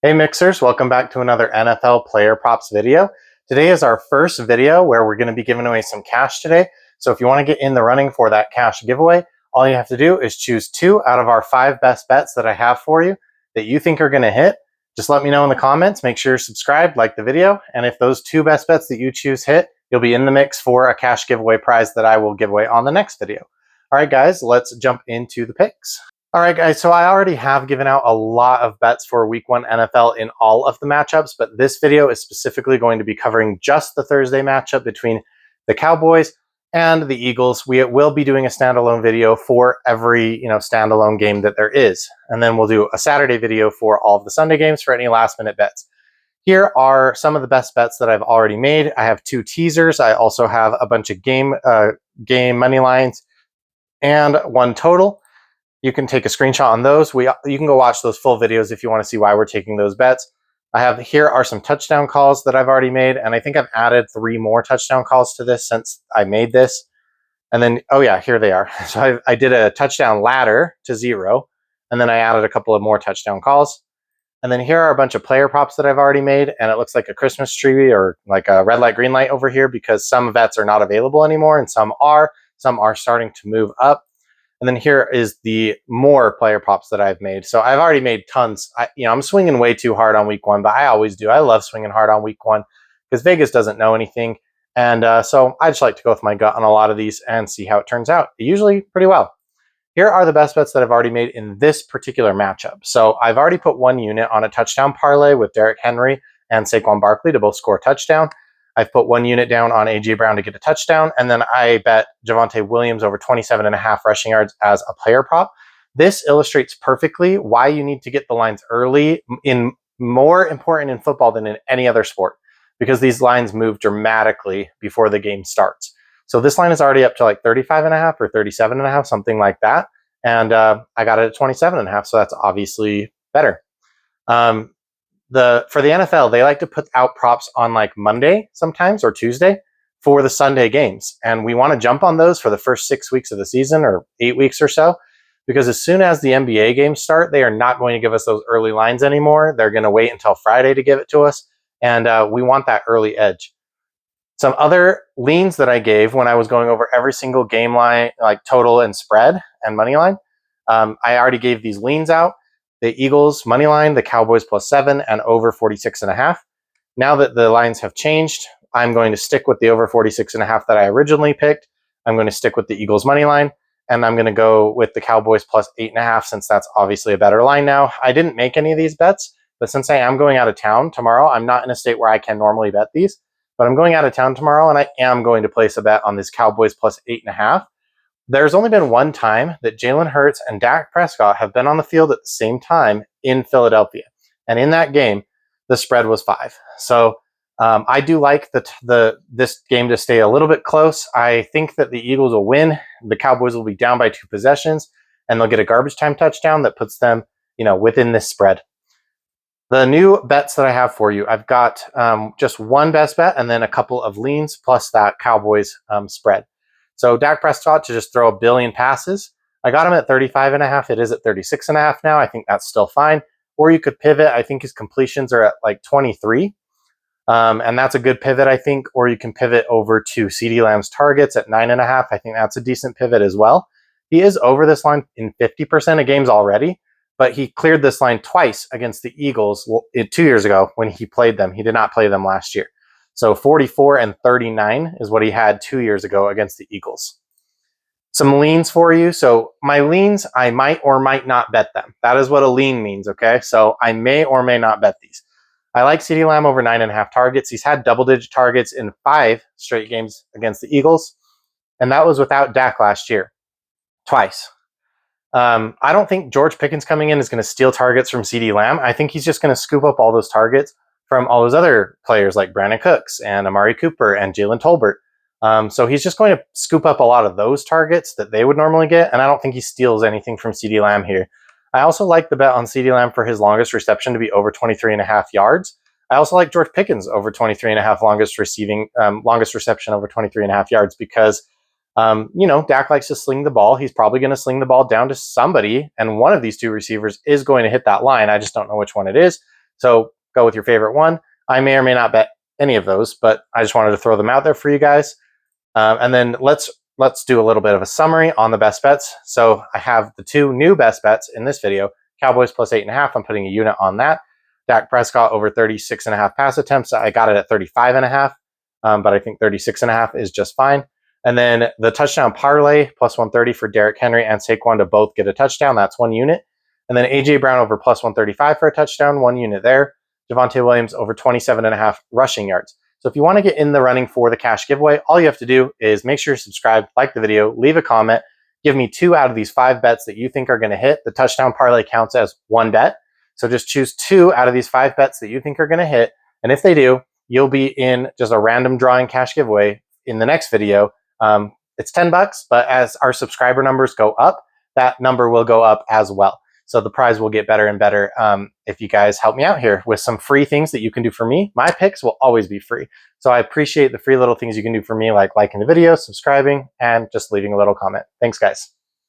Hey Mixers, welcome back to another NFL player props video. Today is our first video where we're going to be giving away some cash today. So if you want to get in the running for that cash giveaway, all you have to do is choose 2 out of our 5 best bets that I have for you that you think are going to hit. Just let me know in the comments. Make sure you're subscribed, like the video, and if those 2 best bets that you choose hit, you'll be in the mix for a cash giveaway prize that I will give away on the next video. All right, guys, let's jump into the picks. All right, guys, so I already have given out a lot of bets for Week 1 NFL in all of the matchups, but this video is specifically going to be covering just the Thursday matchup between the Cowboys and the Eagles. We will be doing a standalone video for every standalone game that there is, and then we'll do a Saturday video for all of the Sunday games for any last-minute bets. Here are some of the best bets that I've already made. I have 2 teasers. I also have a bunch of game money lines and 1 total. You can take a screenshot on those. You can go watch those full videos if you want to see why we're taking those bets. Here are some touchdown calls that I've already made, and I think I've added 3 more touchdown calls to this since I made this. And then, oh yeah, here they are. So I did a touchdown ladder to 0, and then I added a couple of more touchdown calls. And then here are a bunch of player props that I've already made, and it looks like a Christmas tree or like a red light, green light over here because some bets are not available anymore and some are. Some are starting to move up. And then here is the more player props that I've made. So I've already made tons. I'm swinging way too hard on Week 1, but I always do. I love swinging hard on Week 1 because Vegas doesn't know anything. And so I just like to go with my gut on a lot of these and see how it turns out. Usually pretty well. Here are the best bets that I've already made in this particular matchup. So I've already put 1 unit on a touchdown parlay with Derrick Henry and Saquon Barkley to both score a touchdown. I've put 1 unit down on A.J. Brown to get a touchdown, and then I bet Javonte Williams over 27.5 rushing yards as a player prop. This illustrates perfectly why you need to get the lines early, more important in football than in any other sport, because these lines move dramatically before the game starts. So this line is already up to like 35.5 or 37.5, something like that, and I got it at 27.5, so that's obviously better. For the NFL, they like to put out props on like Monday sometimes or Tuesday for the Sunday games. And we want to jump on those for the first 6 weeks of the season or 8 weeks or so, because as soon as the NBA games start, they are not going to give us those early lines anymore. They're going to wait until Friday to give it to us. And we want that early edge. Some other leans that I gave when I was going over every single game line, like total and spread and money line, I already gave these leans out. The Eagles money line, the Cowboys +7 and over 46.5. Now that the lines have changed, I'm going to stick with the over 46.5 that I originally picked. I'm going to stick with the Eagles money line, and I'm going to go with the Cowboys +8.5 since that's obviously a better line now. I didn't make any of these bets, but since I am going out of town tomorrow, I'm not in a state where I can normally bet these, but I'm going out of town tomorrow, and I am going to place a bet on this Cowboys +8.5. There's only been one time that Jalen Hurts and Dak Prescott have been on the field at the same time in Philadelphia. And in that game, the spread was 5. So I do like this game to stay a little bit close. I think that the Eagles will win. The Cowboys will be down by 2 possessions, and they'll get a garbage time touchdown that puts them, within this spread. The new bets that I have for you, I've got just 1 best bet and then a couple of leans plus that Cowboys spread. So Dak Prescott to just throw a billion passes. I got him at 35.5. It is at 36.5 now. I think that's still fine. Or you could pivot. I think his completions are at like 23. And that's a good pivot, I think. Or you can pivot over to CeeDee Lamb's targets at 9.5. I think that's a decent pivot as well. He is over this line in 50% of games already, but he cleared this line twice against the Eagles 2 years ago when he played them. He did not play them last year. So 44 and 39 is what he had 2 years ago against the Eagles. Some leans for you. So my leans, I might or might not bet them. That is what a lean means, okay? So I may or may not bet these. I like CeeDee Lamb over 9.5 targets. He's had double-digit targets in 5 straight games against the Eagles, and that was without Dak last year, twice. I don't think George Pickens coming in is going to steal targets from CeeDee Lamb. I think he's just going to scoop up all those targets from all those other players like Brandon Cooks and Amari Cooper and Jalen Tolbert. So he's just going to scoop up a lot of those targets that they would normally get, and I don't think he steals anything from CeeDee Lamb here. I also like the bet on CeeDee Lamb for his longest reception to be over 23.5 yards. I also like George Pickens over 23.5 longest reception over 23.5 yards because, Dak likes to sling the ball. He's probably going to sling the ball down to somebody, and one of these 2 receivers is going to hit that line. I just don't know which one it is. So go with your favorite one. I may or may not bet any of those, but I just wanted to throw them out there for you guys. And then let's do a little bit of a summary on the best bets. So I have the 2 new best bets in this video. Cowboys plus 8.5. I'm putting a unit on that. Dak Prescott over 36.5 pass attempts. I got it at 35.5, but I think 36.5 is just fine. And then the touchdown parlay plus 130 for Derrick Henry and Saquon to both get a touchdown. That's 1 unit. And then AJ Brown over plus 135 for a touchdown, 1 unit there. Javonte Williams over 27.5 rushing yards. So if you want to get in the running for the cash giveaway, all you have to do is make sure you're subscribed, like the video, leave a comment, give me 2 out of these 5 bets that you think are going to hit. The touchdown parlay counts as 1 bet. So just choose 2 out of these 5 bets that you think are going to hit. And if they do, you'll be in just a random drawing cash giveaway in the next video. It's $10, but as our subscriber numbers go up, that number will go up as well. So the prize will get better and better if you guys help me out here with some free things that you can do for me. My picks will always be free. So I appreciate the free little things you can do for me, like liking the video, subscribing, and just leaving a little comment. Thanks, guys.